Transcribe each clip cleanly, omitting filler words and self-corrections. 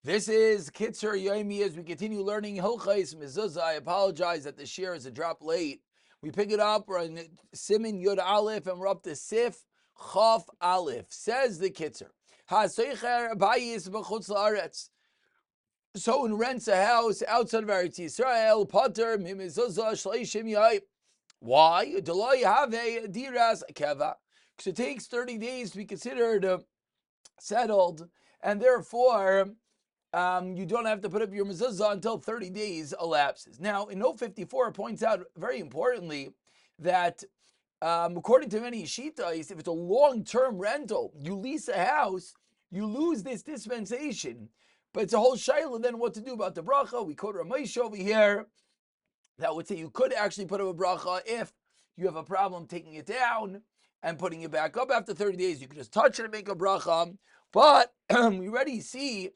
This is Kitzur Yomi as we continue learning Hilchais Mezuzah. I apologize that the share is a drop late. We pick it up, we're on Siman Yud Aleph, and we're up to Sif Chaf Aleph. Says the Kitzur. Someone rents a house outside of Eretz Yisrael, Pater Mimezuzah Shleishim Yai. Why? Deloy have a diras keva. Because it takes 30 days to be considered settled, and therefore you don't have to put up your mezuzah until 30 days elapses. Now, in Note 54, it points out very importantly that according to many Shitais, if it's a long-term rental, you lease a house, you lose this dispensation. But it's a whole shayla then what to do about the bracha. We quote Ramesh over here that would say you could actually put up a bracha if you have a problem taking it down and putting it back up after 30 days. You could just touch it and make a bracha. But we already see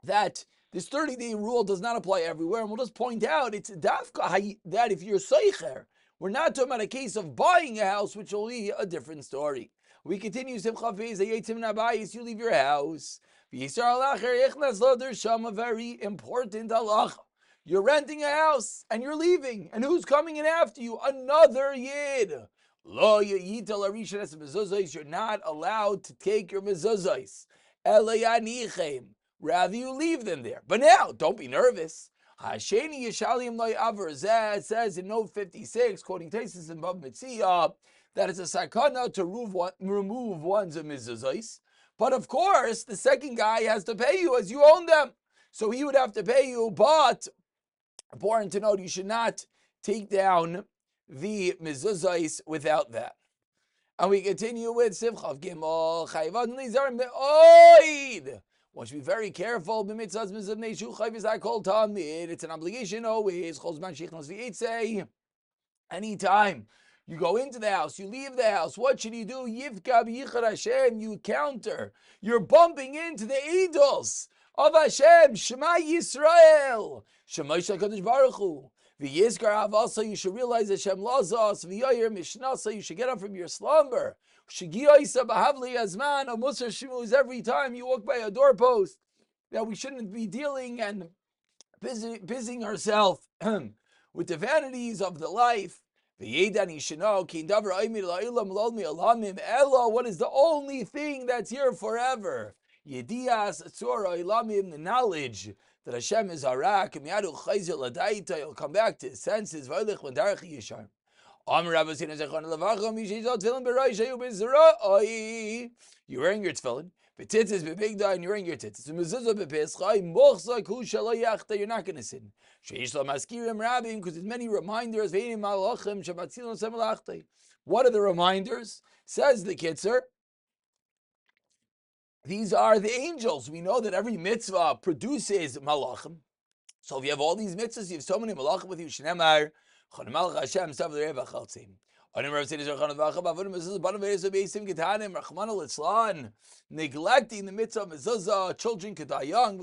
that this 30-day rule does not apply everywhere. And we'll just point out it's dafka that if you're seicher, we're not talking about a case of buying a house, which will be a different story. We continue, you leave your house. There's a very important halacha. You're renting a house and you're leaving. And who's coming in after you? Another yid. You're not allowed to take your mezuzahs. Rather you leave them there. But now, don't be nervous. It says in Note 56, quoting Taisus and Bab Metzia, that it's a sakana to remove one's mezuzahs. But of course, the second guy has to pay you as you own them. So he would have to pay you, but important to note, you should not take down the mezuzahs without that. And we continue with Sivchav Gimel, Chayvad Nizar Me'oid. One should be very careful. It's an obligation always. Anytime you go into the house, you leave the house, what should you do? You counter. You're bumping into the idols of Hashem. Shema Yisrael. Shema Shakadosh Baruch Hu. V'yizkar also, you should realize Hashem lazos. V'yoyer mishnasa, you should get up from your slumber. Shigiyasa b'havli azman, a musar shmuz every time you walk by a doorpost. That we shouldn't be dealing and busying ourselves with the vanities of the life. V'yedan yishano ki davar oimid la'ilam lolmi alamim elo. What is the only thing that's here forever? Yedias tzora ilamim, the knowledge that Hashem is Arak, Miyadu Chayzil Ladaita, he'll come back to his senses, Vailich Vandarach Yishar. You're wearing your tefillin, Betitzis Bebigda, and you're wearing your tzitzis. Mezuzah Bepeschai, Mochzak Hu Shalayachta, you're not going to sin. Sheish La Maskirim Rabbim, because there's many reminders, Veinim Malachim, Shabbatzilon Semelachta. What are the reminders? Says the Kitzur. These are the angels. We know that every mitzvah produces malachim. So if you have all these mitzvahs, you have so many malachim with you. Shnemar, Chonemal Hashem, Sav L'Reva Chaltzim. Neglecting the mitzvah of mezuzah, children could die young.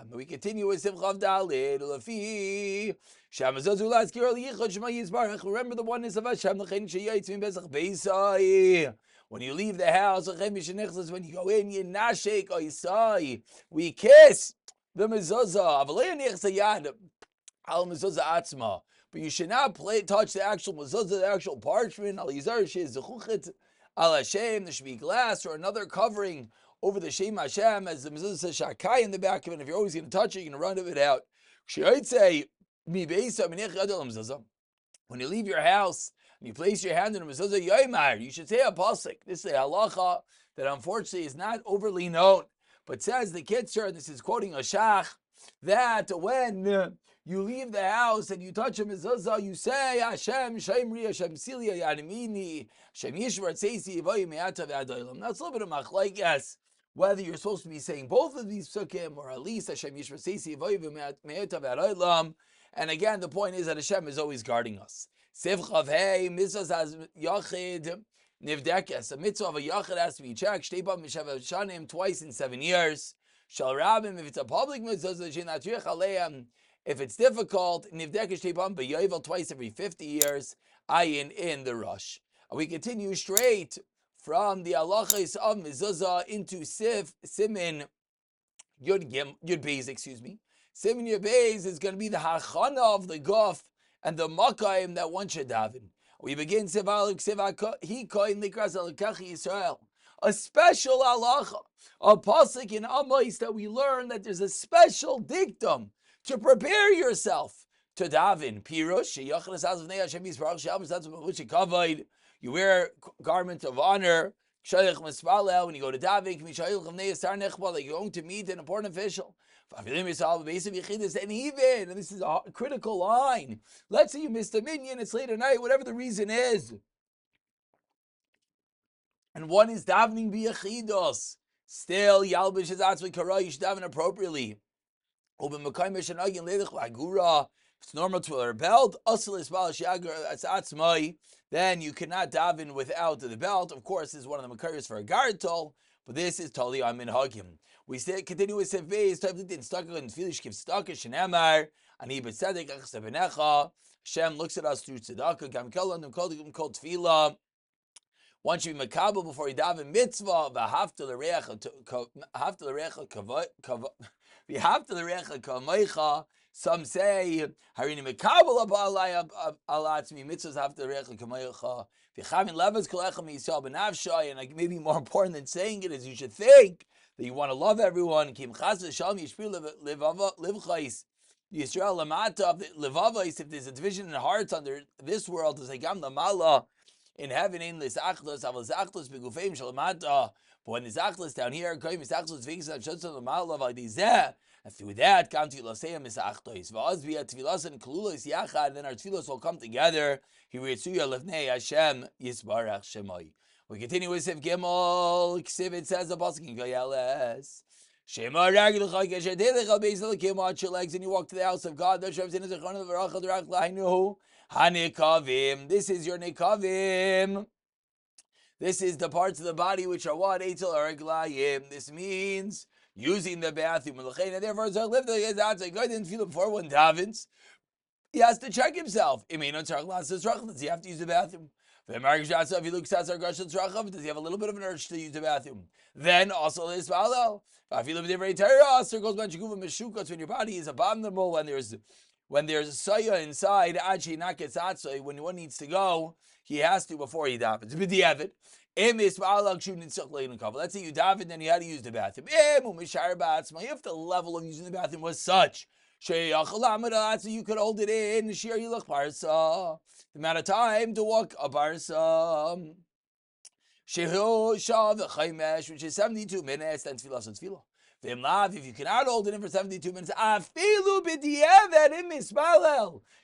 We continue with Simchav Dalid. Remember the oneness of Hashem. When you leave the house, when you go in, we kiss the mezuzah. But you should not touch the actual mezuzah, the actual parchment. There should be glass or another covering over the Shem Hashem, as the mezuzah says shakai in the back of it. And if you're always going to touch it, you're going to run it out. When you leave your house and you place your hand in a mezuzah, yoymar, you should say a pasuk. This is a halacha that unfortunately is not overly known, but says the Kitzur, and this is quoting a shach, that when you leave the house and you touch a mezuzah, you say Hashem Shemri, Hashem Silia Yanimini, Hashem Yishvar Tzeisi Yivoyi Me'ata V'Adoilam. That's a little bit of machlekes, whether you're supposed to be saying both of these psukim, or at least Hashem Yishvar Tzeisi Yivoyi Me'ata V'Adoilam. And again, the point is that Hashem is always guarding us. Sivchav Hey, mitzvahs as Yachid Nivdekes. A mitzvah of a Yachid has to be checked. Shteipa Mishav Shanim, twice in 7 years. Shal Rabbim, if it's a public mitzvah, if it's difficult, Nivdekes Shteipa B'Yovel, twice every 50 years. Ayin in the rush. We continue straight from the halachos of Mezuzah into Siman Yud Beis, excuse me. Siman Yud Beis is going to be the hachana of the guf and the makayim that one should daven. We begin Sivaluk Hikoin Likras Alakachi Yisrael. A special halacha, a pasuk in Amos that we learn that there's a special dictum to prepare yourself to daven. Pirush sheyachnas azvnei Hashem Yisparach she'amas that's which you wear garment of honor. When you go to daven, like you're going to meet an important official. And even, and this is a critical line, let's say you missed a minyan, it's late at night, whatever the reason is, and one is davening biyachidos, still, Yalbish is atzvei kara, you should daven appropriately. If it's normal to wear a belt, then you cannot daven without the belt. Of course, this is one of the makaris for a guard toll, but this is totally on minhagim. We continue with Sefbeis, Tefillah, Stucker, and Tefillah, Shkiv Stucker, Shenemar, Ani B'Tzedek, Achas Benecha. Hashem looks at us through tzedakah, Gam Kol, and Kol Tefillah. One should be makabel before you daven mitzvah. V'hafta l'recha kamaycha. Some say harini makabel alatzmi mitzvahs hafta l'recha kamaycha. V'chavin levas kolecha miyisrael b'nafshay. And maybe more important than saying it is you should think that you want to love everyone. Kim chas v'shalom yishpir livchais. Yisrael lamata livavais. If there's a division in hearts under this world, it's like gam lamala. In heaven, in this achlos, avos achlos begufeim shalamata. But when this achlos down here, koyim is achlos v'gis and shotzon l'mal avadizeh. And through that, come to Yiloseyim is achlos. V'az v'ya tfilos and klulos yachad. Then our tfilos will come together. Hiritzuya lefnei Hashem yisbarach shemai. We continue with Sif Gimel. Ksiv it says the pasuk in Goyeles. Shema ragilcha geshedelcha beisel kimot your legs and you walk to the house of God. This is your nekavim. This is the parts of the body which are what? Eitel araglayim. This means using the bathroom. And therefore, so live the outside. God didn't feel it before when davens. He has to check himself. Does he have to use the bathroom? If he looks at does he have a little bit of an urge to use the bathroom? Then also this follow. If you live in the goes back to when your body is abominable, when there's a saya inside, when one needs to go, he has to before he davens. Let's say you daven, then you had to use the bathroom. If the level of using the bathroom was such, so you could hold it in, the amount of time to walk a barsa, which is 72 minutes, then tefillah. If you cannot hold it in for 72 minutes,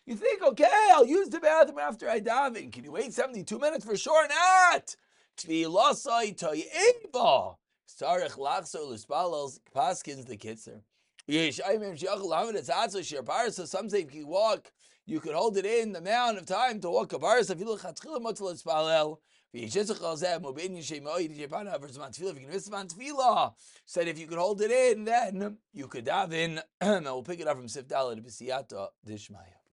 you think, okay, I'll use the bathroom after I daven. Can you wait 72 minutes? For sure not. Paskins the Kitzur. Some say if you walk, you could hold it in the amount of time to walk a barsa. If you can miss tefillah, said if you could hold it in, then you could daven. And we'll pick it up from Sif Dalet B'siyata Dishmaya.